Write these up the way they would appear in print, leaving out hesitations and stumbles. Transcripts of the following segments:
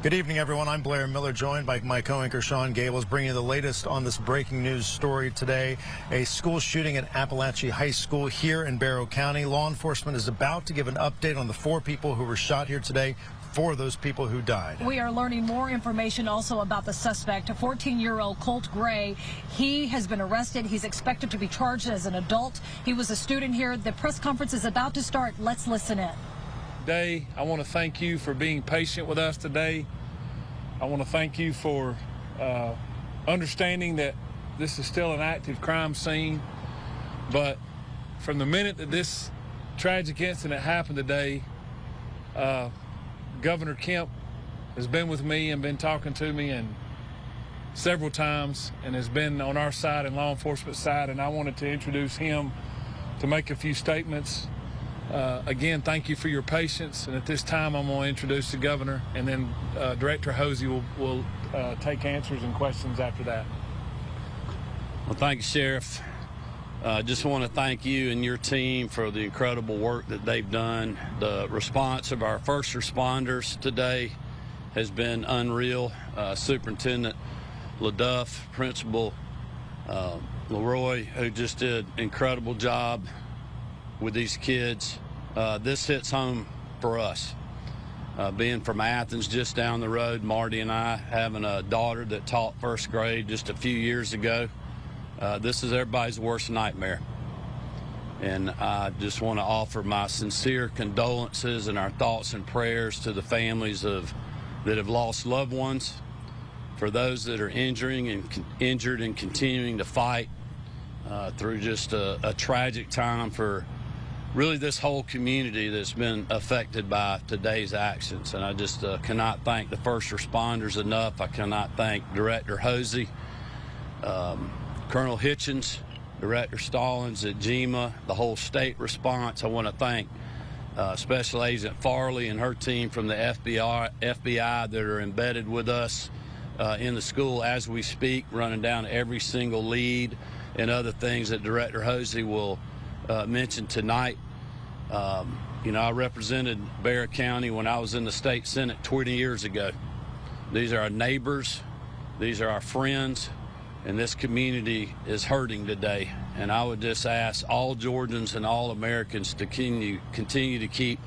Good evening, everyone. I'm Blair Miller, joined by my co-anchor Sean Gables, bringing you the latest on this breaking news story today. A school shooting at Apalachee High School here in Barrow County. Law enforcement is about to give an update on the 4 people who were shot here today. 4 of those people who died. We are learning more information also about the suspect, a 14-year-old Colt Gray. He has been arrested. He's expected to be charged as an adult. He was a student here. The press conference is about to start. Let's listen in. Today, I want to thank you for being patient with us today. I want to thank you for understanding that this is still an active crime scene. But from the minute that this tragic incident happened today, Governor Kemp has been with me and been talking to me and several times and has been on our side and law enforcement side, and I wanted to introduce him to make a few statements. Again, thank you for your patience, and at this time I'm going to introduce the governor, and then Director Hosey will take answers and questions after that. Well, thank you, Sheriff. I just want to thank you and your team for the incredible work that they've done. The response of our first responders today has been unreal. Superintendent LaDuff, Principal Leroy, who just did an incredible job with these kids. This hits home for us. Being from Athens, just down the road, Marty and I, having a daughter that taught first grade just a few years ago, this is everybody's worst nightmare. And I just want to offer my sincere condolences and our thoughts and prayers to the families that have lost loved ones, for those that are injured and continuing to fight through just a tragic time for really this whole community that's been affected by today's actions. And I just cannot thank the first responders enough. I cannot thank Director Hosey, Colonel Hitchens, Director Stallings at GMA, the whole state response. I want to thank Special Agent Farley and her team from the FBI that are embedded with us in the school as we speak, running down every single lead and other things that Director Hosey will mention tonight. You know, I represented Barrow County when I was in the state Senate 20 years ago. These are our neighbors, these are our friends, and this community is hurting today. And I would just ask all Georgians and all Americans to continue to keep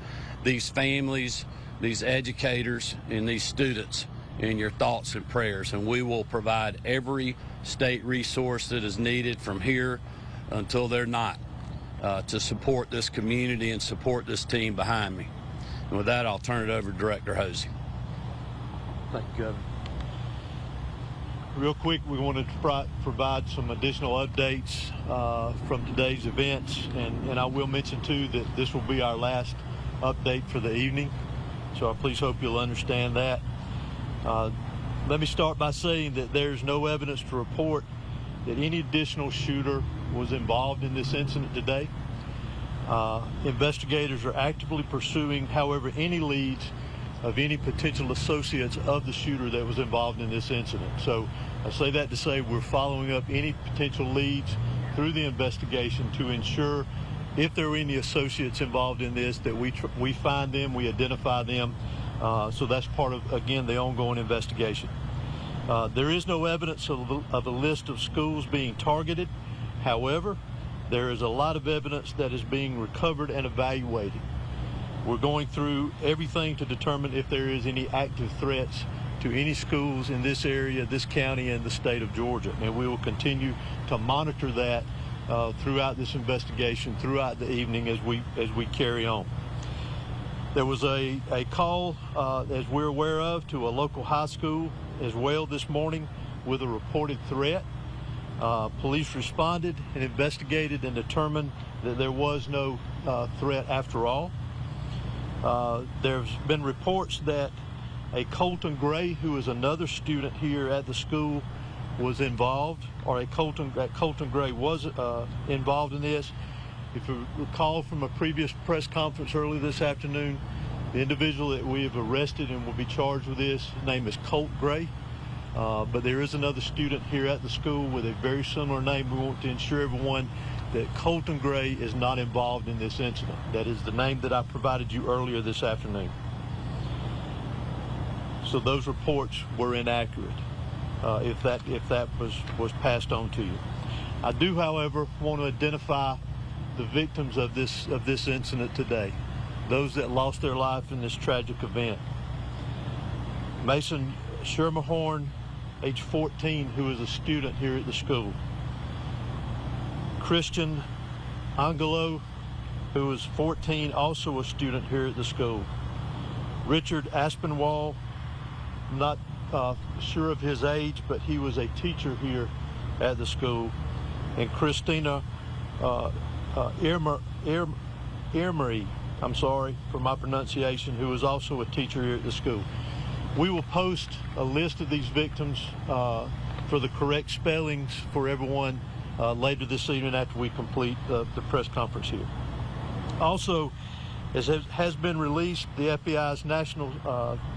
these families, these educators, and these students in your thoughts and prayers. And we will provide every state resource that is needed from here until they're not, to support this community and support this team behind me. And with that, I'll turn it over to Director Hosey. Thank you, Governor. Real quick, we wanted to provide some additional updates from today's events, and I will mention too that this will be our last update for the evening, so I please hope you'll understand that. Let me start by saying that there's no evidence to report that any additional shooter was involved in this incident today. Investigators are actively pursuing, however, any leads of any potential associates of the shooter that was involved in this incident. So I say that to say we're following up any potential leads through the investigation to ensure if there are any associates involved in this that we find them, we identify them. So that's part of, again, the ongoing investigation. There is no evidence of a list of schools being targeted. However, there is a lot of evidence that is being recovered and evaluated. We're going through everything to determine if there is any active threats to any schools in this area, this county, and the state of Georgia. And we will continue to monitor that throughout this investigation, throughout the evening as we carry on. There was a call, as we're aware of, to a local high school as well this morning with a reported threat. Police responded and investigated and determined that there was no threat after all. There's been reports that a Colton Gray, who is another student here at the school, was involved, or that Colton Gray was involved in this. If you recall from a previous press conference earlier this afternoon, the individual that we have arrested and will be charged with this, his name is Colt Gray. But there is another student here at the school with a very similar name. We want to ensure everyone that Colton Gray is not involved in this incident. That is the name that I provided you earlier this afternoon. So those reports were inaccurate, if that was passed on to you. I do, however, want to identify the victims of this incident today, those that lost their life in this tragic event. Mason Schermerhorn, age 14, who is a student here at the school. Christian Angelo, who is 14, also a student here at the school. Richard Aspinwall, I'm not sure of his age, but he was a teacher here at the school. And Christina Irmery, I'm sorry for my pronunciation, who was also a teacher here at the school. We will post a list of these victims for the correct spellings for everyone later this evening after we complete the press conference here. Also, as has been released, the FBI's National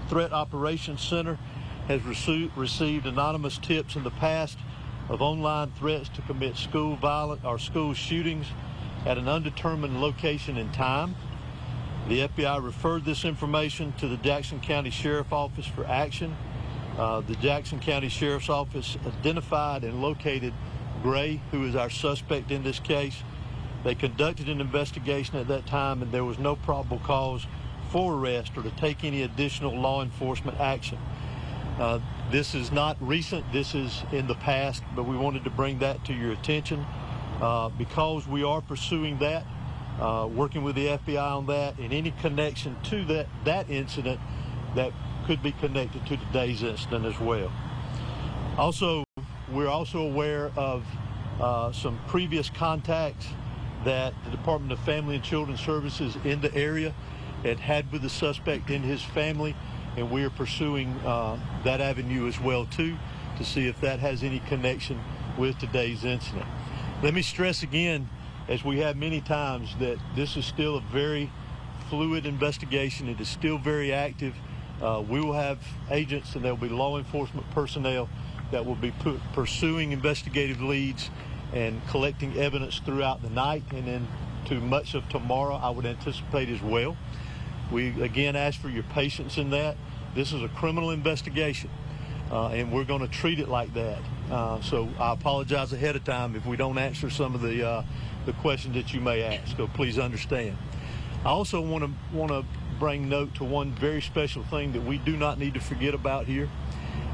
Threat Operations Center has received anonymous tips in the past of online threats to commit school violence or school shootings at an undetermined location and time. The FBI referred this information to the Jackson County Sheriff's Office for action. The Jackson County Sheriff's Office identified and located Gray, who is our suspect in this case. They conducted an investigation at that time, and there was no probable cause for arrest or to take any additional law enforcement action. This is not recent, this is in the past, but we wanted to bring that to your attention because we are pursuing that, working with the FBI on that, and any connection to that incident that could be connected to today's incident as well. Also, we're also aware of some previous contacts that the Department of Family and Children's Services in the area had with the suspect and his family, and we are pursuing that avenue as well too to see if that has any connection with today's incident. Let me stress again, as we have many times, that this is still a very fluid investigation. It is still very active. We will have agents and there will be law enforcement personnel that will be pursuing investigative leads and collecting evidence throughout the night and into much of tomorrow, I would anticipate as well. We again ask for your patience in that. This is a criminal investigation, and we're going to treat it like that. So I apologize ahead of time if we don't answer some of the questions that you may ask, so please understand. I also want to bring note to one very special thing that we do not need to forget about here,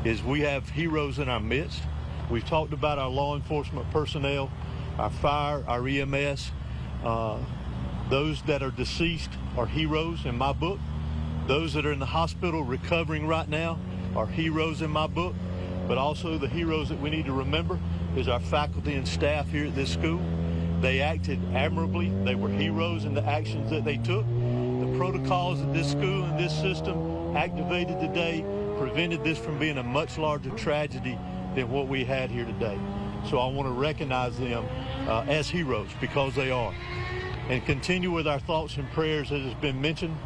is we have heroes in our midst. We've talked about our law enforcement personnel, our fire, our EMS. Those that are deceased are heroes in my book. Those that are in the hospital recovering right now are heroes in my book. But also the heroes that we need to remember is our faculty and staff here at this school. They acted admirably. They were heroes in the actions that they took. The protocols that this school and this system activated today prevented this from being a much larger tragedy than what we had here today. So I want to recognize them as heroes, because they are. And continue with our thoughts and prayers, as has been mentioned,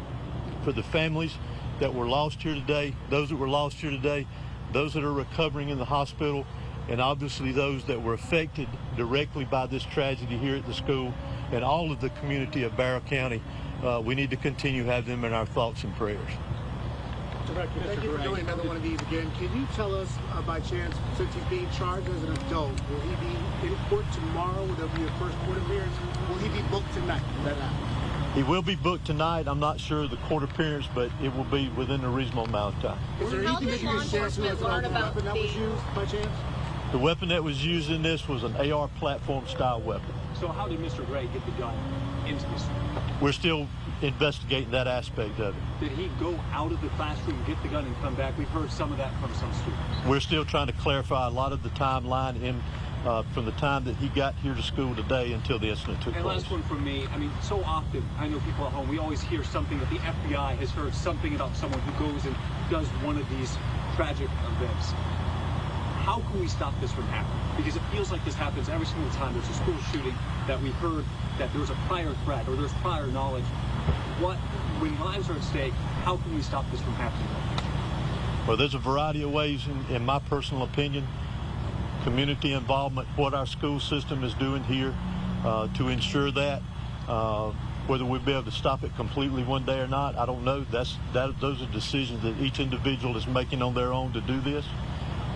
for the families that were lost here today, those that were lost here today, those that are recovering in the hospital, and obviously those that were affected directly by this tragedy here at the school, and all of the community of Barrow County. We need to continue to have them in our thoughts and prayers. Thank you for doing another one of these again. Can you tell us, by chance, since he's being charged as an adult, will he be in court tomorrow? Will there be a first court appearance? Will he be booked tonight? He will be booked tonight. I'm not sure of the court appearance, but it will be within a reasonable amount of time. Is there anything that you can share to us about the weapon that was used, by chance? The weapon that was used in this was an AR platform style weapon. So how did Mr. Gray get the gun into this? We're still investigating that aspect of it. Did he go out of the classroom, get the gun, and come back? We've heard some of that from some students. We're still trying to clarify a lot of the timeline from the time that he got here to school today until the incident took place. And last one from me. I mean, so often, I know people at home, we always hear something that the FBI has heard something about someone who goes and does one of these tragic events. How can we stop this from happening? Because it feels like this happens every single time there's a school shooting that we heard that there was a prior threat or there's prior knowledge. When lives are at stake, how can we stop this from happening? Well, there's a variety of ways, in my personal opinion. Community involvement, what our school system is doing here to ensure that. Whether we'll be able to stop it completely one day or not, I don't know. Those are decisions that each individual is making on their own to do this.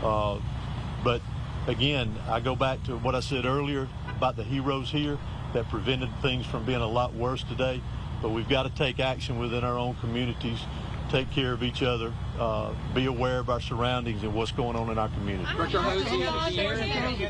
But again, I go back to what I said earlier about the heroes here that prevented things from being a lot worse today. But we've got to take action within our own communities, take care of each other, be aware of our surroundings and what's going on in our community. Dr. Hosey,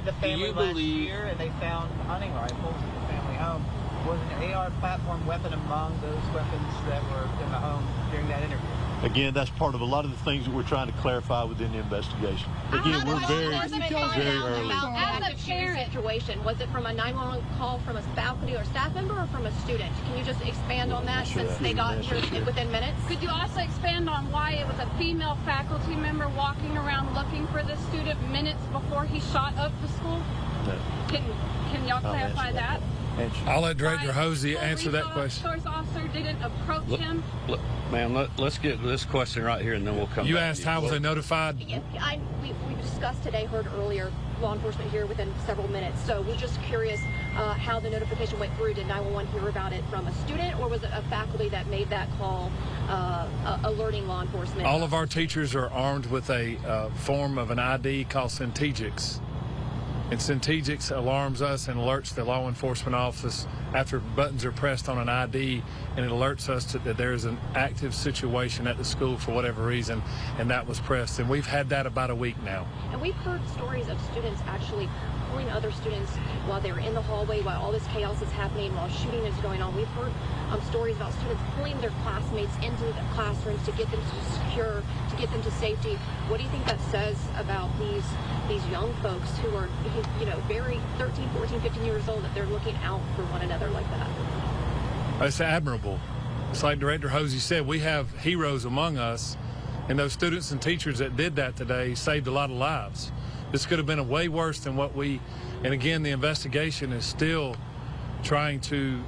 the family last year, and they found hunting rifles at the family home. Was an AR platform weapon among those weapons that were in the home during that interview? Again, that's part of a lot of the things that we're trying to clarify within the investigation. Again, we're very early. As a parent situation, was it from a 911 call from a faculty or staff member or from a student? Can you just expand on that since they got here within minutes? Could you also expand on why it was a female faculty member walking around looking for the student minutes before he shot up the school? No. Can y'all clarify that? I'll let Director Hosey answer that question. Resource officer didn't approach him. Ma'am, let's get to this question right here, and then we'll come back. You asked how was they notified? Yeah, we discussed today, heard earlier, law enforcement here within several minutes. So we're just curious how the notification went through. Did 911 hear about it from a student, or was it a faculty that made that call alerting law enforcement? All of our teachers are armed with a form of an ID called Centegix. And Centegix alarms us and alerts the law enforcement office after buttons are pressed on an ID, and it alerts us that there is an active situation at the school for whatever reason, and that was pressed. And we've had that about a week now. And we've heard stories of students actually pulling other students while they're in the hallway, while all this chaos is happening, while shooting is going on. We've heard stories about students pulling their classmates into the classrooms to get them to secure, to get them to safety. What do you think that says about these young folks who are, very 13, 14, 15 years old, that they're looking out for one another like that? It's admirable. It's like Director Hosey said, we have heroes among us, and those students and teachers that did that today saved a lot of lives. This could have been way worse than what and again, the investigation is still trying to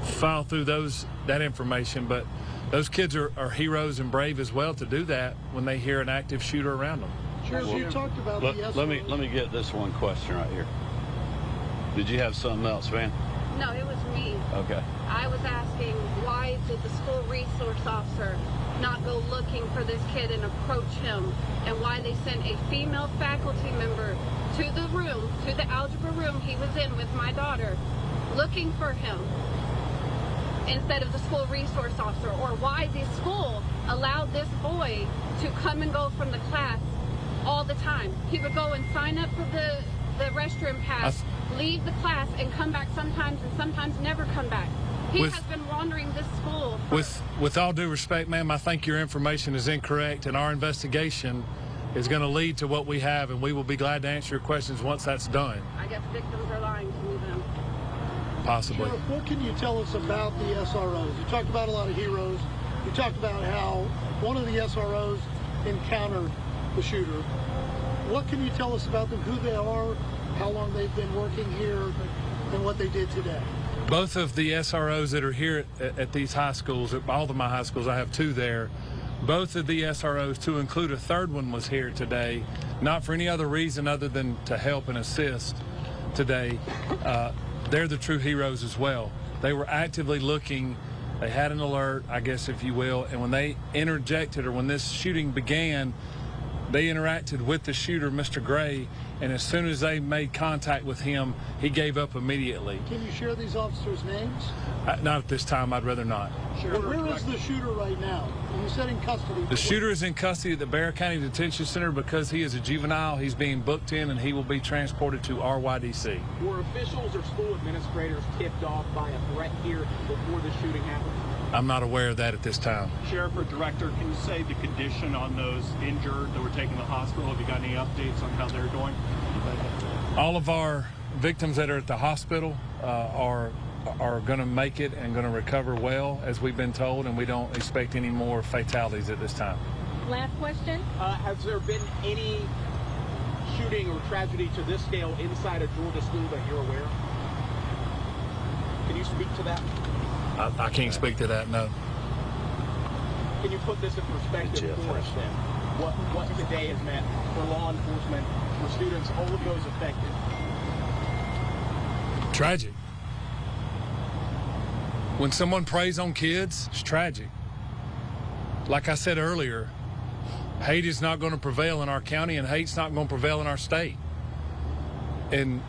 file through that information, but those kids are heroes and brave as well to do that when they hear an active shooter around them. Sure, so you talked about let me get this one question right here. Did you have something else, Van? No, it was me. Okay. I was asking, why did the school resource officer not go looking for this kid and approach him, and why they sent a female faculty member to the room, to the algebra room he was in with my daughter, looking for him, instead of the school resource officer, or why the school allowed this boy to come and go from the class all the time. He would go and sign up for the restroom pass, leave the class, and come back sometimes, and sometimes never come back. He has been wandering this school. With all due respect, ma'am, I think your information is incorrect, and our investigation is going to lead to what we have, and we will be glad to answer your questions once that's done. I guess victims are lying to me then. Possibly. Sheriff, what can you tell us about the SROs? You talked about a lot of heroes. You talked about how one of the SROs encountered the shooter. What can you tell us about them, who they are, how long they've been working here, and what they did today? Both of the SROs that are here at these high schools, at all of my high schools, I have two there. Both of the SROs, to include a third one, was here today, not for any other reason other than to help and assist today. They're the true heroes as well. They were actively looking. They had an alert, I guess, if you will, and when they interjected, or when this shooting began, they interacted with the shooter, Mr. Gray, and as soon as they made contact with him, he gave up immediately. Can you share these officers' names? Not at this time. I'd rather not. Well, where is the shooter right now? You said in custody. The shooter is in custody at the Barrow County Detention Center because he is a juvenile. He's being booked in, and he will be transported to RYDC. Were officials or school administrators tipped off by a threat here before the shooting happened? I'm not aware of that at this time. Sheriff or Director, can you say the condition on those injured that were taken to the hospital? Have you got any updates on how they're doing? All of our victims that are at the hospital are going to make it and going to recover well, as we've been told, and we don't expect any more fatalities at this time. Last question. Has there been any shooting or tragedy to this scale inside a Georgia school that you're aware of? Can you speak to that? I can't speak to that, no. Can you put this in perspective for us then? What today has meant for law enforcement, for students, all of those affected? Tragic. when someone preys on kids, it's tragic. Like I said earlier, hate is not going to prevail in our county, and hate's not going to prevail in our state. And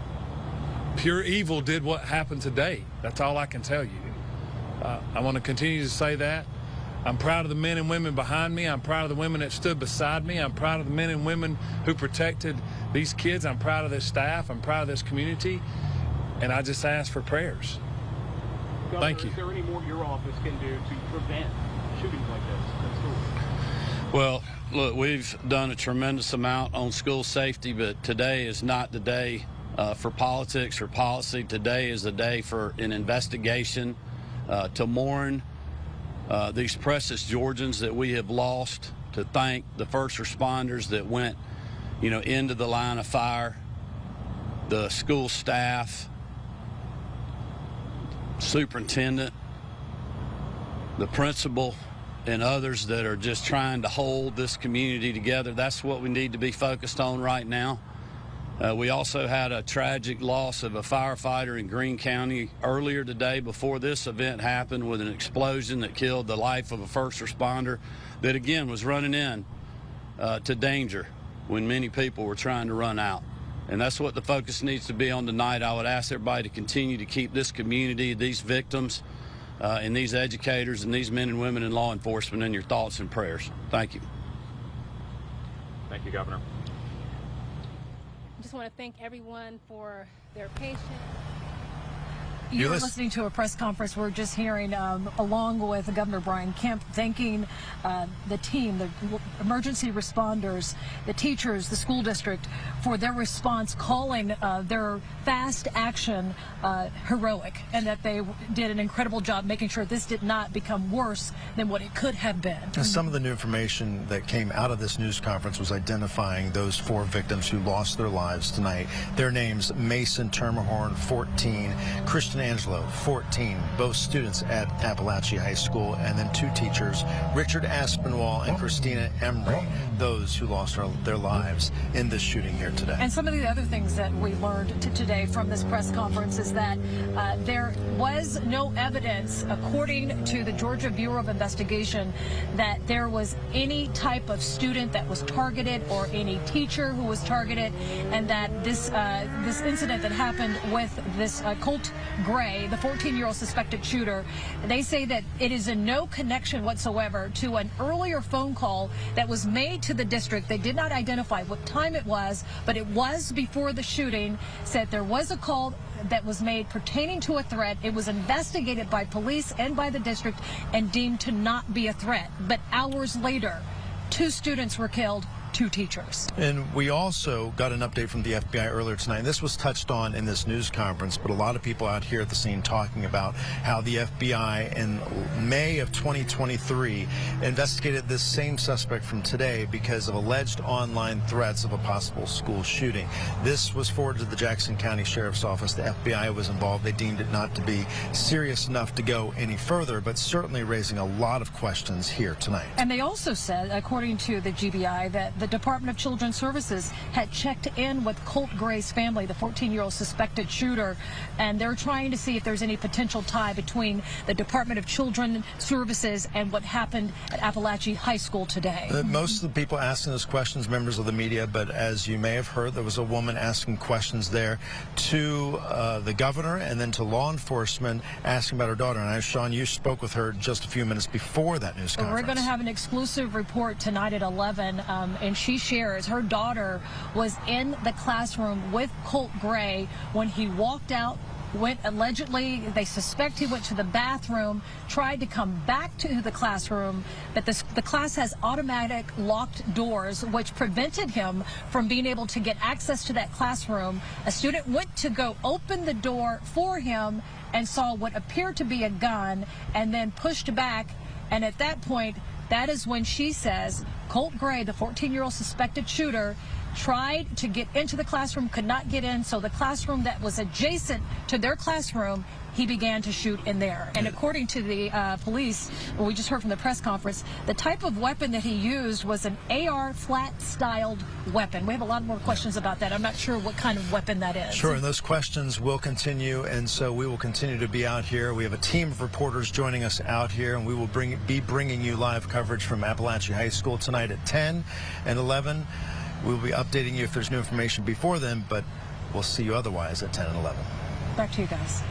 pure evil did what happened today. That's all I can tell you. I want to continue to say that. I'm proud of the men and women behind me. I'm proud of the women that stood beside me. I'm proud of the men and women who protected these kids. I'm proud of this staff. I'm proud of this community. And I just ask for prayers. Governor, Thank you. Is there any more your office can do to prevent shootings like this in schools? Well, look, we've done a tremendous amount on school safety, but today is not the day for politics or policy. Today is the day for an investigation to mourn these precious Georgians that we have lost, to thank the first responders that went, into the line of fire, the school staff, superintendent, the principal, and others that are just trying to hold this community together. That's what we need to be focused on right now. We also had a tragic loss of a firefighter in Greene County earlier today before this event happened, with an explosion that killed the life of a first responder that, again, was running in to danger when many people were trying to run out. And that's what the focus needs to be on tonight. I would ask everybody to continue to keep this community, these victims, and these educators and these men and women in law enforcement in your thoughts and prayers. Thank you. Thank you, Governor. I just want to thank everyone for their patience. You're listening to a press conference we're just hearing, along with Governor Brian Kemp, thanking the team, the emergency responders, the teachers, the school district, for their response, calling their fast action heroic, and that they did an incredible job making sure this did not become worse than what it could have been. And some of the new information that came out of this news conference was identifying those 4 victims who lost their lives tonight. Their names: Mason Termahorn, 14, Christian Angelo, 14, both students at Apalachee High School, and then 2 teachers, Richard Aspinwall and Christina Embry, those who lost their lives in this shooting here today. And some of the other things that we learned today from this press conference is that there was no evidence, according to the Georgia Bureau of Investigation, that there was any type of student that was targeted or any teacher who was targeted, and that this incident that happened with this Colt Gray, the 14-year-old suspected shooter, they say that it is in no connection whatsoever to an earlier phone call that was made to the district. They did not identify what time it was, but it was before the shooting. Said there was a call that was made pertaining to a threat. It was investigated by police and by the district and deemed to not be a threat. But hours later, 2 students were killed, 2 teachers. And we also got an update from the FBI earlier tonight. This was touched on in this news conference, but a lot of people out here at the scene talking about how the FBI in May of 2023 investigated this same suspect from today because of alleged online threats of a possible school shooting. This was forwarded to the Jackson County Sheriff's Office. The FBI was involved. They deemed it not to be serious enough to go any further, but certainly raising a lot of questions here tonight. And they also said, according to the GBI, that the Department of Children's Services had checked in with Colt Gray's family, the 14-year-old suspected shooter, and they're trying to see if there's any potential tie between the Department of Children's Services and what happened at Apalachee High School today. Most of the people asking those questions, members of the media, but as you may have heard, there was a woman asking questions there to the governor and then to law enforcement, asking about her daughter. And Sean, you spoke with her just a few minutes before that news conference. We're going to have an exclusive report tonight at 11, and she shares her daughter was in the classroom with Colt Gray when he walked out, allegedly, they suspect he went to the bathroom, tried to come back to the classroom, but the class has automatic locked doors, which prevented him from being able to get access to that classroom. A student went to go open the door for him and saw what appeared to be a gun and then pushed back, and at that point, that is when she says Colt Gray, the 14-year-old suspected shooter, tried to get into the classroom, could not get in, so the classroom that was adjacent to their classroom, he began to shoot in there. And according to the police, we just heard from the press conference, the type of weapon that he used was an AR flat-styled weapon. We have a lot more questions about that. I'm not sure what kind of weapon that is. Sure, and those questions will continue, and so we will continue to be out here. We have a team of reporters joining us out here, and we will be bringing you live coverage from Apalachee High School tonight at 10 and 11. We will be updating you if there's new information before then, but we'll see you otherwise at 10 and 11. Back to you guys.